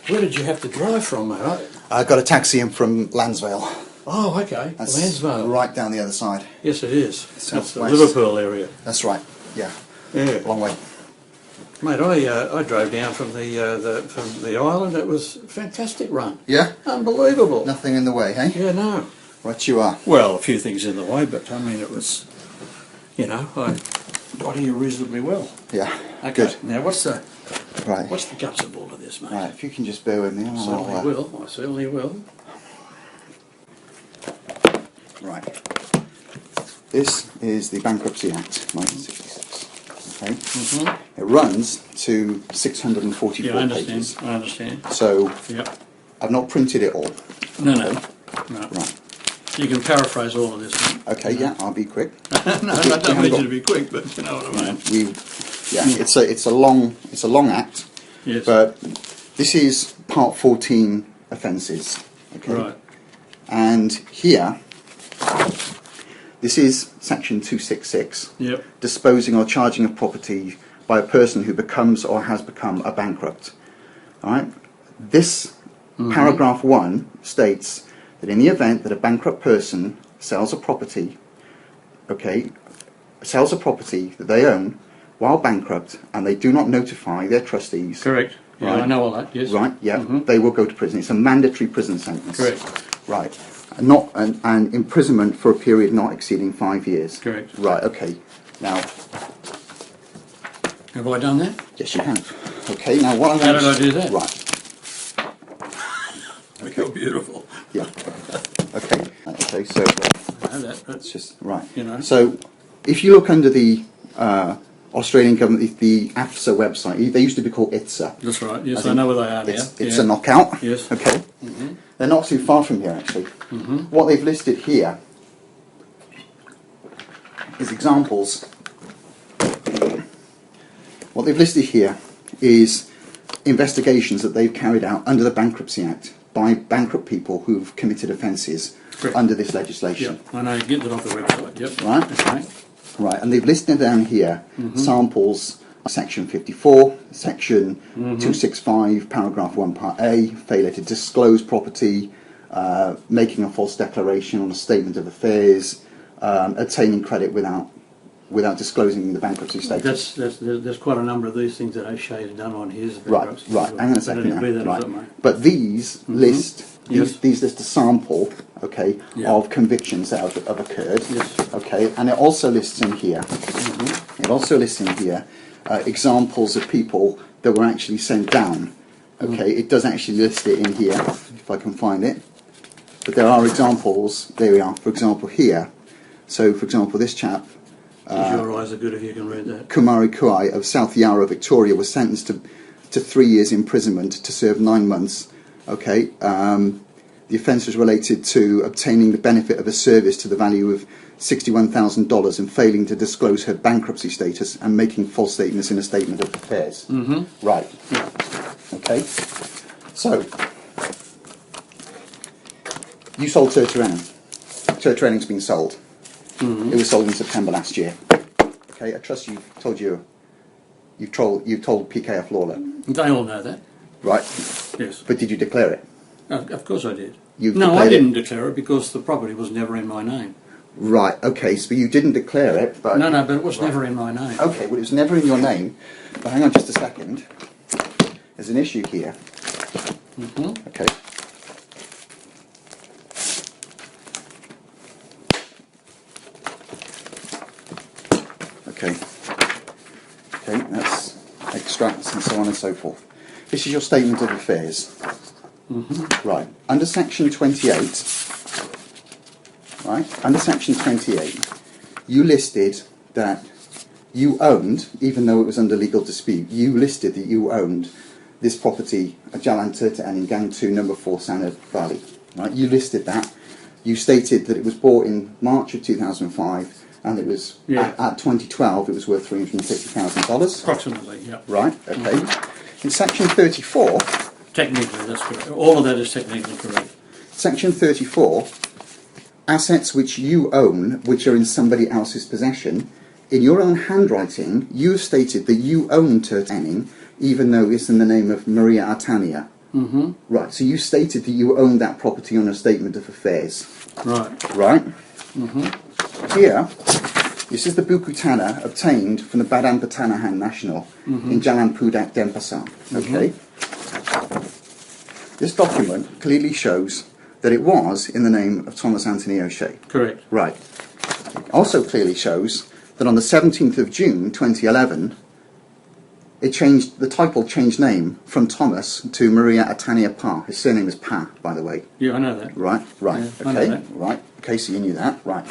Where did you have to drive from, mate? I got a taxi in from Lansvale. Oh, okay. That's Lansvale. right down the other side. Yes, it is. That's the Southwest. Liverpool area. That's right. Yeah. Yeah. Long way. Mate, I drove down from the island. It was a fantastic run. Yeah? Unbelievable. Nothing in the way, hey? Yeah, no. Right you are. Well, a few things in the way, but I mean, it was, you know, I got here reasonably well. Yeah. Okay. Good. Now, what's the guts of all of this, mate? Right, if you can just bear with me. I certainly will. Right. This is the Bankruptcy Act, 1966. Okay. Mm-hmm. It runs to 644 Yeah, I understand. pages. I understand. So, Yep. I've not printed it all. No. Right. You can paraphrase all of this, mate. Okay, yeah, I'll be quick. No, I don't need you to be quick, but you know what I mean. It's a long act. Yes. But this is part 14 offences. Okay. Right. And here, this is section 266. Yep. Disposing or charging of property by a person who becomes or has become a bankrupt. All right. This paragraph 1 states that in the event that a bankrupt person sells a property, sells a property that they own while bankrupt, and they do not notify their trustees. Correct. Yeah, right? I know all that. Yes. Right. Yeah. They will go to prison. It's a mandatory prison sentence. Correct. Right. Not an imprisonment for a period not exceeding 5 years. Correct. Right. Okay. Now. Have I done that? Yes, you have. Okay. Now what? How did I do that? Right. You're beautiful. Yeah. Okay. Okay. So I know that. it's just right. You know. So if you look under the Australian government, the AFSA website, they used to be called ITSA. That's right. Yes, I know where they are now. It's a knockout. Yes. Okay. They're not too far from here, actually. What they've listed here is examples. What they've listed here is investigations that they've carried out under the Bankruptcy Act by bankrupt people who've committed offences under this legislation. Yeah, I know. Get it off the website. Yep. Right? Okay. Right, and they've listed down here samples, section 54, section 265, paragraph 1, part A, failure to disclose property, making a false declaration on a statement of affairs, obtaining credit without disclosing the bankruptcy status. There's quite a number of these things that O'Shea has done on his Right, bankruptcy. hang on a second now. Right. Right. But these list Yes. these list a sample, Yeah. of convictions that have occurred. Yes. Okay, and it also lists in here. It also lists in here examples of people that were actually sent down. Okay, it does actually list it in here if I can find it. But there are examples. There we are. For example, here. So, for example, this chap. Your eyes are good if you can read that. Kumari Kuai of South Yarra, Victoria, was sentenced to 3 years imprisonment to serve 9 months. Okay, the offence was related to obtaining the benefit of a service to the value of $61,000 and failing to disclose her bankruptcy status and making false statements in a statement of affairs. Right. Okay. So, you sold Tertullian. Tertullian's been sold. It was sold in September last year. Okay, I trust you've told PKF Lawler. They all know that. Right. Yes. But did you declare it? Of course I did. No, I didn't declare it because the property was never in my name. Right, okay, so you didn't declare it, but... No, but it was never in my name. Okay, well, it was never in your name. But hang on just a second. There's an issue here. Okay. Okay. Okay, that's extracts and so on and so forth. This is your statement of affairs. Right. Under section 28, under section 28, you listed that you owned, even though it was under legal dispute, you listed that you owned this property, Jalan Tertaan in Gang 2, number 4, Sanad Valley. Right? You listed that. You stated that it was bought in March of 2005, and it was, at 2012, it was worth $350,000. Approximately, yeah. Right, okay. In section 34... Technically, that's correct. All of that is technically correct. Section 34, assets which you own, which are in somebody else's possession, in your own handwriting, you have stated that you own Tertullian, even though it's in the name of Maria Artania. Mm-hmm. Right, so you stated that you owned that property on a statement of affairs. Right. Right? Mm-hmm. Here, this is the Buku Tana obtained from the Badan Patanahan National in Jalan Pudak, Denpasar. Okay? This document clearly shows that it was in the name of Thomas Anthony O'Shea. Correct. Right. It also clearly shows that on the 17th of June 2011, the title changed name from Thomas to Maria Atania Pa. His surname is Pa, by the way. Yeah, I know that. Right, Yeah, I know okay, that. right. Okay, so you knew that, right.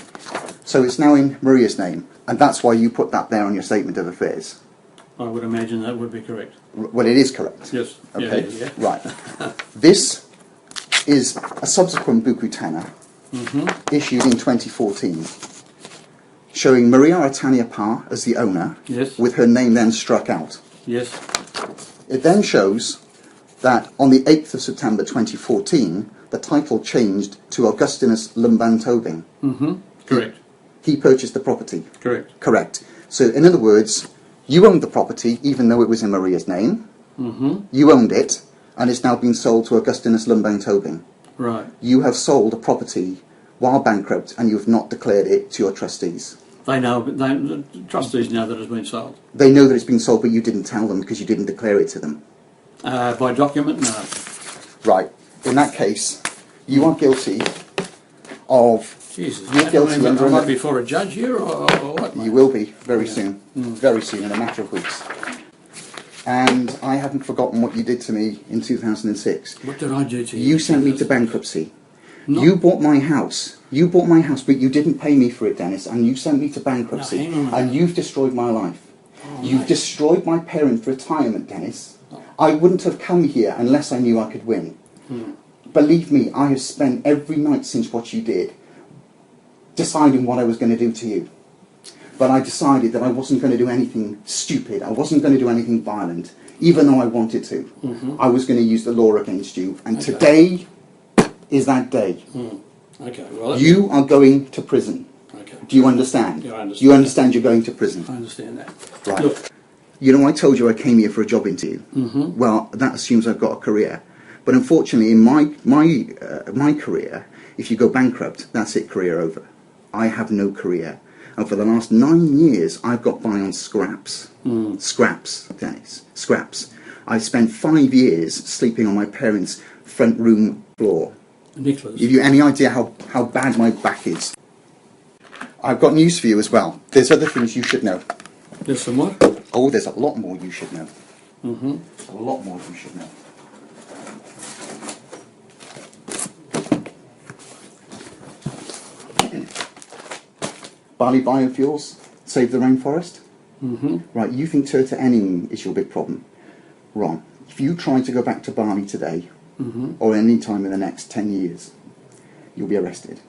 So it's now in Maria's name, and that's why you put that there on your statement of affairs. I would imagine that would be correct. Well, it is correct. Yes. Okay, Yeah. right. This is a subsequent Buku Tana issued in 2014, showing Maria Atania Pa as the owner, Yes. with her name then struck out. Yes. It then shows that on the 8th of September 2014, the title changed to Augustinus Lumban Tobing. Mm-hmm. Correct. He purchased the property. Correct. Correct. So, in other words, you owned the property even though it was in Maria's name. Mm-hmm. You owned it, and it's now been sold to Augustinus Lumban Tobing. Right. You have sold a property while bankrupt, and you have not declared it to your trustees. They know, the trustees know that it's been sold. They know that it's been sold, but you didn't tell them because you didn't declare it to them. By document, no. Right. In that case, you are guilty of... Jesus. You're guilty under... I might be before a judge here, or what? You will be very soon. Very soon, in a matter of weeks. And I haven't forgotten what you did to me in 2006. What did I do to you? You sent me to bankruptcy. No. You bought my house. You bought my house, but you didn't pay me for it, Dennis, and you sent me to bankruptcy. No, hang on a minute. And you've destroyed my life. Oh, You've mate. destroyed my parents' retirement, Dennis. I wouldn't have come here unless I knew I could win. Believe me, I have spent every night since what you did deciding what I was going to do to you. But I decided that I wasn't going to do anything stupid. I wasn't going to do anything violent, even though I wanted to. I was going to use the law against you. And Okay. today is that day. Okay, well... You are going to prison. Okay. Do you understand? Yeah, I understand. You understand you're going to prison? I understand that. Right. Look, You know, I told you I came here for a job interview. Well, that assumes I've got a career. But unfortunately, in my career, if you go bankrupt, that's it, career over. I have no career. And for the last 9 years, I've got by on scraps. Scraps, Dennis. Scraps. I spent 5 years sleeping on my parents' front room floor. Nicholas. Give you any idea how bad my back is? I've got news for you as well. There's other things you should know. There's some what? Oh, there's a lot more you should know. A lot more you should know. Bali biofuels save the rainforest? Right, you think Turta Enning is your big problem. Wrong. If you try to go back to Bali today, or any time in the next 10 years, you'll be arrested.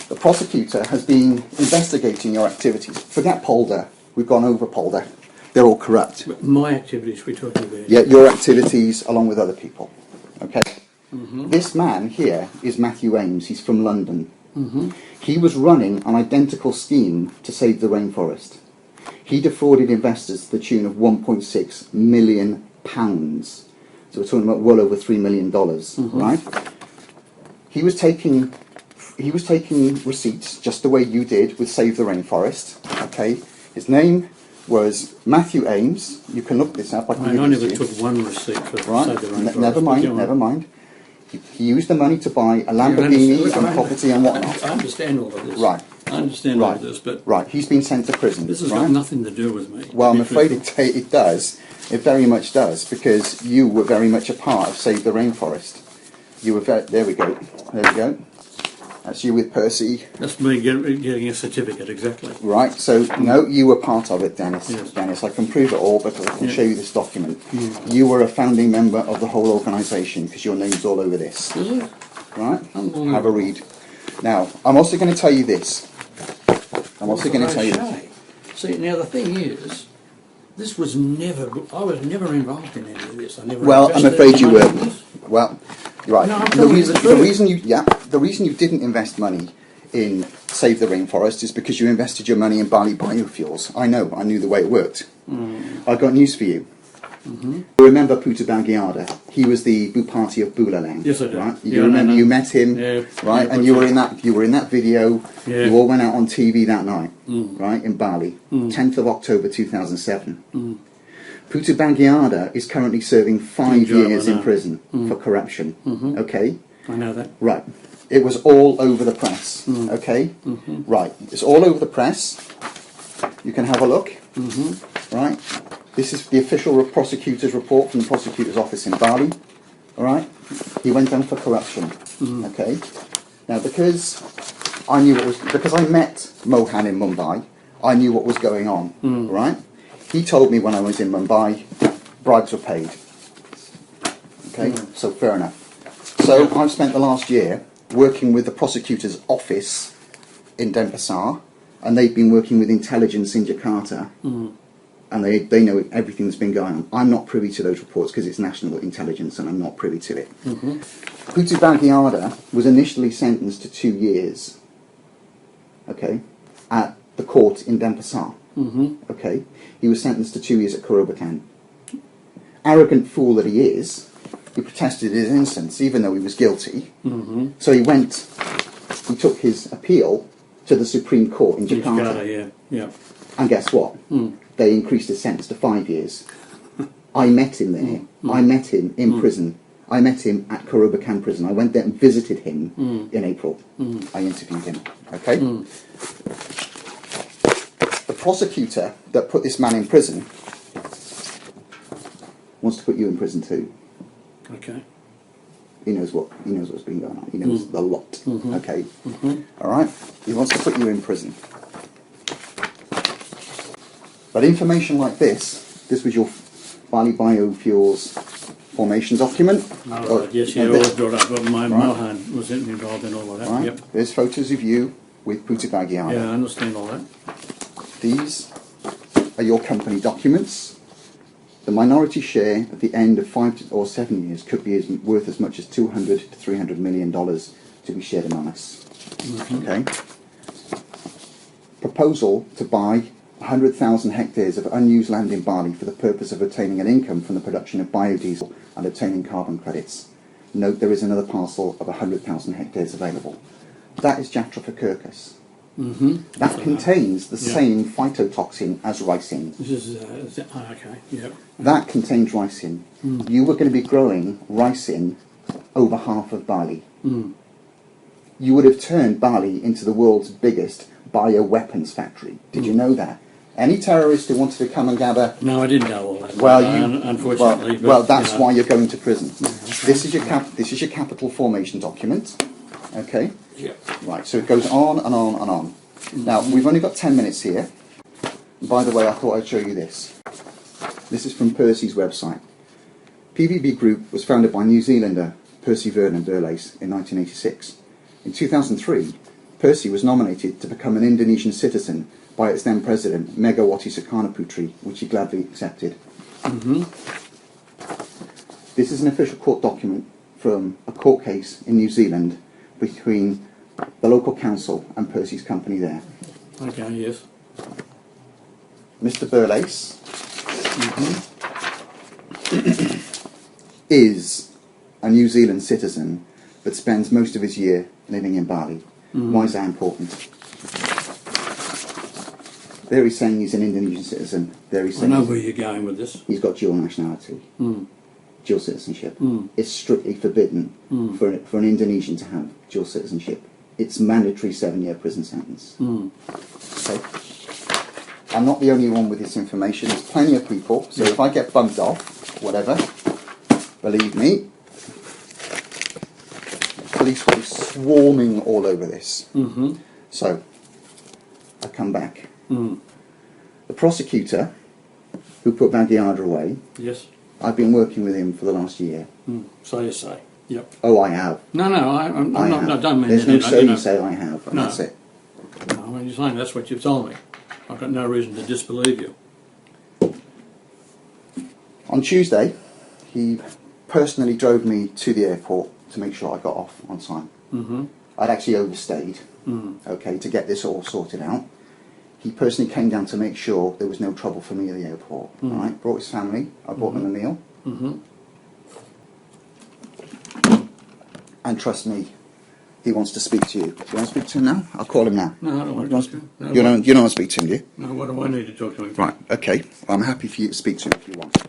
The prosecutor has been investigating your activities. Forget Polder. We've gone over Polder. They're all corrupt. But my activities we're talking about. Yeah, your activities along with other people. Okay? This man here is Matthew Ames. He's from London. He was running an identical scheme to save the rainforest. He defrauded investors to the tune of £1.6 million. So we're talking about well over $3 million, right? He was taking receipts just the way you did with Save the Rainforest. Okay, his name was Matthew Ames. You can look this up. I can give I it to never you. took one receipt for Right. Save the Rainforest. Never mind. Never mind. He used the money to buy a Lamborghini and property and whatnot. I understand all of this. Right. I understand all Right. of this, but Right. He's been sent to prison. this has right? got nothing to do with me. Well, I'm To be afraid truthful. it does. It very much does, because you were very much a part of Save the Rainforest. You were there we go. There we go. That's you with Percy. That's me getting a certificate, exactly. Right, so no, you were part of it, Dennis. Yes. Dennis, I can prove it all because I can Yeah. show you this document. You were a founding member of the whole organisation because your name's all over this. Is it? Right? Unbelievable. Have a read. Now, I'm also going to tell you this. I'm also going to tell you this. Okay. See, now the thing is, this was never. I was never involved in any of this. I never. Well, I'm invested afraid you money were. in this. Well, right. No, I'm the telling you reason, the the truth. reason you, the reason you didn't invest money in Save the Rainforest is because you invested your money in Bali biofuels. I know. I knew the way it worked. I've got news for you. You remember Putu Bagiada? He was the Bupati of Bulalang. Yes, I do. Right? Yeah, You remember? no. You met him, Yeah. right? Yeah, And you were in that. You were in that video. Yeah. You all went out on TV that night, right, in Bali, 10th of October 2007. Putu Bagiada is currently serving 5 jail, years I in know. prison for corruption. Okay. I know that. Right. It was all over the press. Okay. Right. It's all over the press. You can have a look. Right. This is the official prosecutor's report from the prosecutor's office in Bali. All right. He went down for corruption. Okay. Now, because I knew because I met Mohan in Mumbai, I knew what was going on. Right. He told me when I was in Mumbai, bribes were paid. Okay. So fair enough. So I've spent the last year working with the prosecutor's office in Denpasar, and they've been working with intelligence in Jakarta, and they know everything that's been going on. I'm not privy to those reports because it's national intelligence, and I'm not privy to it. Putu Bagiada was initially sentenced to 2 years, okay, at the court in Denpasar. Okay, he was sentenced to 2 years at Korobakan. Arrogant fool that he is, he protested his innocence even though he was guilty. So he took his appeal to the Supreme Court in Jakarta. Yeah. And guess what? They increased his sentence to 5 years. I met him there. I met him in prison. I met him at Korobakan prison. I went there and visited him in April. I interviewed him. Okay? The prosecutor that put this man in prison wants to put you in prison too. Okay. He knows what's been going on. He knows the lot. Okay? All right? He wants to put you in prison. But information like this was your Bali Biofuels formation document. Yes, you always brought up, but Mohan was involved in all of that. Right? Yep. There's photos of you with Putu Bagiada. Yeah, I understand all that. These are your company documents. The minority share at the end of 5 or 7 years could be worth as much as $200 to $300 million to be shared among us. Okay. Proposal to buy 100,000 hectares of unused land in Bali for the purpose of obtaining an income from the production of biodiesel and obtaining carbon credits. Note there is another parcel of 100,000 hectares available. That is Jatropha That contains the same phytotoxin as ricin. This is okay. Yep. That contains ricin. You were going to be growing ricin over half of Bali. You would have turned Bali into the world's biggest bioweapons factory. Did you know that? Any terrorist who wanted to come and gather... No, I didn't know all that. Well, unfortunately. Well, that's why you're going to prison. This is your capital formation document. Okay? Yeah. Right, so it goes on and on and on. Now, we've only got 10 minutes here. By the way, I thought I'd show you this. This is from Percy's website. PVB Group was founded by New Zealander Percy Vernon Burleys in 1986. In 2003, Percy was nominated to become an Indonesian citizen by its then president, Megawati Soekarnoputri, which he gladly accepted. This is an official court document from a court case in New Zealand between the local council and Percy's company there. Okay, yes. Mr. Burleys is a New Zealand citizen but spends most of his year living in Bali. Why is that important? There he's saying he's an Indonesian citizen. There he's saying I know where you're going with this. he's got dual nationality, dual citizenship. It's strictly forbidden for an Indonesian to have dual citizenship. It's mandatory 7-year prison sentence. Okay. I'm not the only one with this information. There's plenty of people. So if I get bumped off, whatever, believe me, police will be swarming all over this. So I come back. The prosecutor who put Bagiada away, Yes. I've been working with him for the last year. So you say. Yep. Oh, I have. No, I'm I not. have. No, don't mean There's that. no so you say I have, and No. that's it. No, when you're saying that's what you've told me, I've got no reason to disbelieve you. On Tuesday, he personally drove me to the airport to make sure I got off on time. I'd actually overstayed, okay, to get this all sorted out. He personally came down to make sure there was no trouble for me at the airport. Right? Brought his family. I brought them a meal. And trust me, he wants to speak to you. Do you want to speak to him now? I'll call him now. No, I don't want to talk to him. No, you don't want to speak to him, do you? No, what do I need to talk to him for? Right, okay. I'm happy for you to speak to him if you want.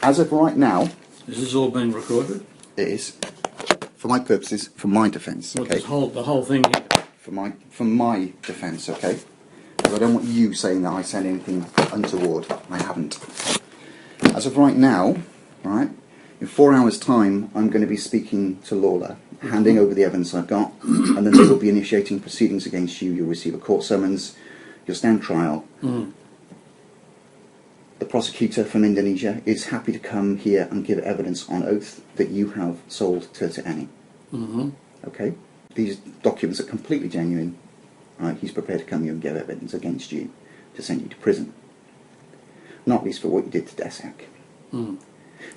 As of right now... Is this all being recorded? It is. For my purposes, for my defence, What, okay? the whole thing here? For my defence, okay? Because I don't want you saying that I said anything untoward. I haven't. As of right now, right, in 4 hours' time, I'm going to be speaking to Lawler, handing over the evidence I've got, and then they will be initiating proceedings against you. You'll receive a court summons, you'll stand trial. The prosecutor from Indonesia is happy to come here and give evidence on oath that you have sold Tirta Eni. Okay? These documents are completely genuine. Right? He's prepared to come here and give evidence against you to send you to prison. Not least for what you did to Desak.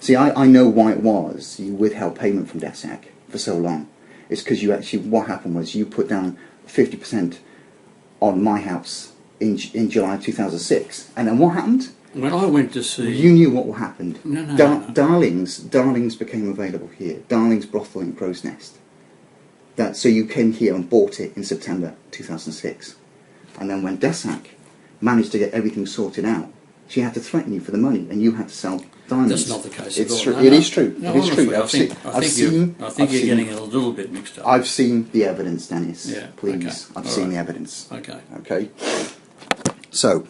See, I know why it was you withheld payment from Desak for so long. It's because you actually, what happened was you put down 50% on my house in July 2006. And then what happened? When I went to see... You knew what happened. No. Darlings became available here. Darlings brothel in Crow's Nest. So you came here and bought it in September 2006. And then when Desak managed to get everything sorted out, she had to threaten you for the money, and you had to sell diamonds. That's not the case It's at all. true. No, It is true. No, it is true. honestly, I think you're getting it a little bit mixed up. I've seen the evidence, Dennis. Yeah, Please. okay. I've All seen right. the evidence. Okay. Okay. So,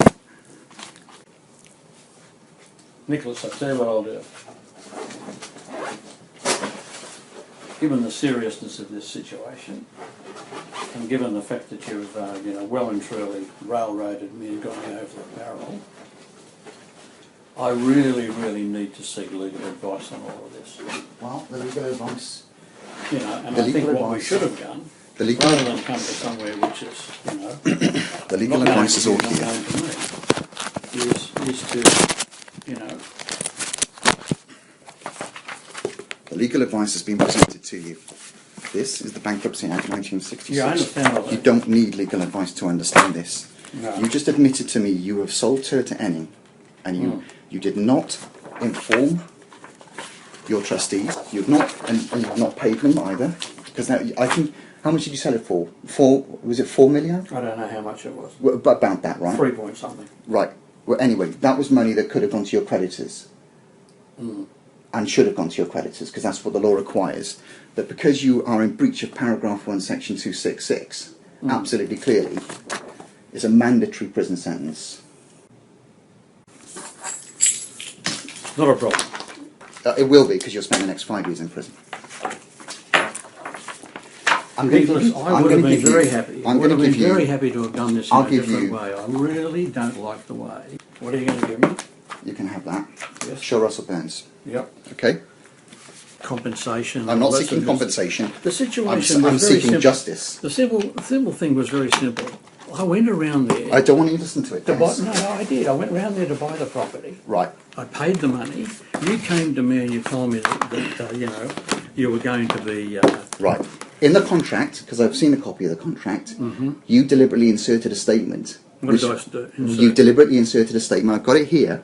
Nicholas, I'll tell you what I'll do. Given the seriousness of this situation, and given the fact that you've, well and truly railroaded me and got me over the barrel, I really, really need to seek legal advice on all of this. well, the legal advice. And I think what we should have done, rather than come to somewhere which is, The legal not advice is all known here. to me, is to, The legal advice has been presented to you. This is the Bankruptcy Act 1966. Yeah, I understand all that. You don't need legal advice to understand this. No. You just admitted to me you have sold Tirta Eni, and you did not inform your trustees. You've not, and you've not paid them either. Because now, I think, how much did you sell it for? Was it 4 million? I don't know how much it was. Well, about that, right? 3 point something. Right. Well, anyway, that was money that could have gone to your creditors. And should have gone to your creditors, because that's what the law requires. But because you are in breach of paragraph 1, section 266, absolutely clearly, is a mandatory prison sentence. Not a problem. It will be, because you'll spend the next 5 years in prison. Nicholas, I would have been very happy. I would have been very happy to have done this in a different way. I really don't like the way. What are you going to give me? You can have that. Yes. Show Russell Burns. Yep. Okay? Compensation. I'm not seeking compensation. The situation I'm was very seeking simple. justice. The simple thing was very simple. I went around there. I don't want you to listen to it. To buy, Dennis. no, I did. I went round there to buy the property. Right. I paid the money. You came to me and you told me that you were going to be... Right. In the contract, because I've seen a copy of the contract, you deliberately inserted a statement. What did I do? You deliberately inserted a statement. I've got it here,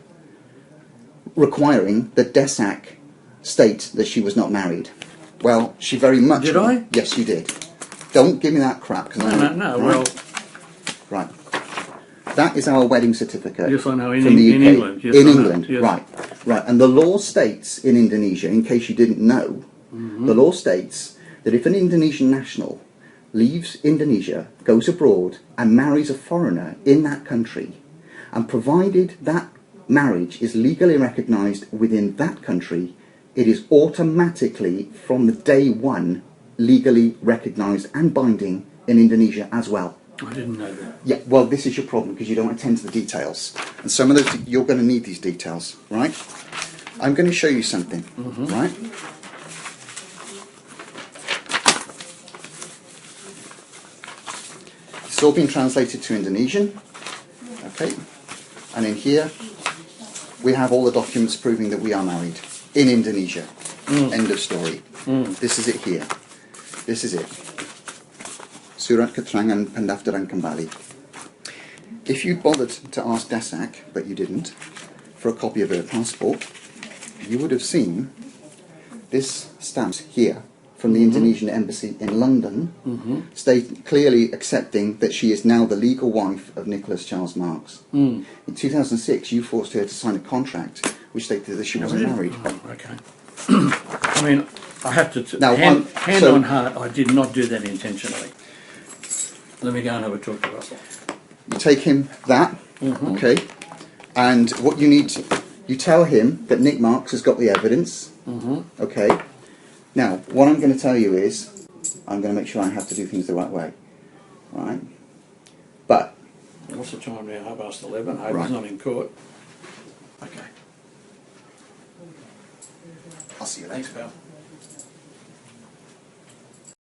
requiring that Desak state that she was not married. Well, she very much... Did I? Yes, you did. Don't give me that crap. Cause No, well... Right. That is our wedding certificate. Yes, I know, from the UK. in England. Yes, in I know, England, yes. right. And the law states in Indonesia, in case you didn't know, the law states that if an Indonesian national leaves Indonesia, goes abroad, and marries a foreigner in that country, and provided that marriage is legally recognised within that country, it is automatically, from the day one, legally recognised and binding in Indonesia as well. I didn't know that. Yeah, well, this is your problem, because you don't attend to the details. And some of those, you're going to need these details, right? I'm going to show you something, right? It's all been translated to Indonesian, okay? And in here, we have all the documents proving that we are married in Indonesia. End of story. This is it here. This is it. Surat Keterangan Pendaftaran Kembali. if you bothered to ask Desak, but you didn't, for a copy of her passport, you would have seen this stamp here from the Indonesian embassy in London, clearly accepting that she is now the legal wife of Nicholas Charles Marks. In 2006, you forced her to sign a contract which stated that she wasn't married. Oh, okay. I mean, I have to... Now, hand on heart, I did not do that intentionally. Let me go and have a talk to Russell. You take him that, okay, and what you need to... You tell him that Nick Marks has got the evidence, okay. Now, what I'm going to tell you is, I'm going to make sure I have to do things the right way, right? But... What's the time now? 11:30. I was not in court. Okay. I'll see you later. Thanks, pal.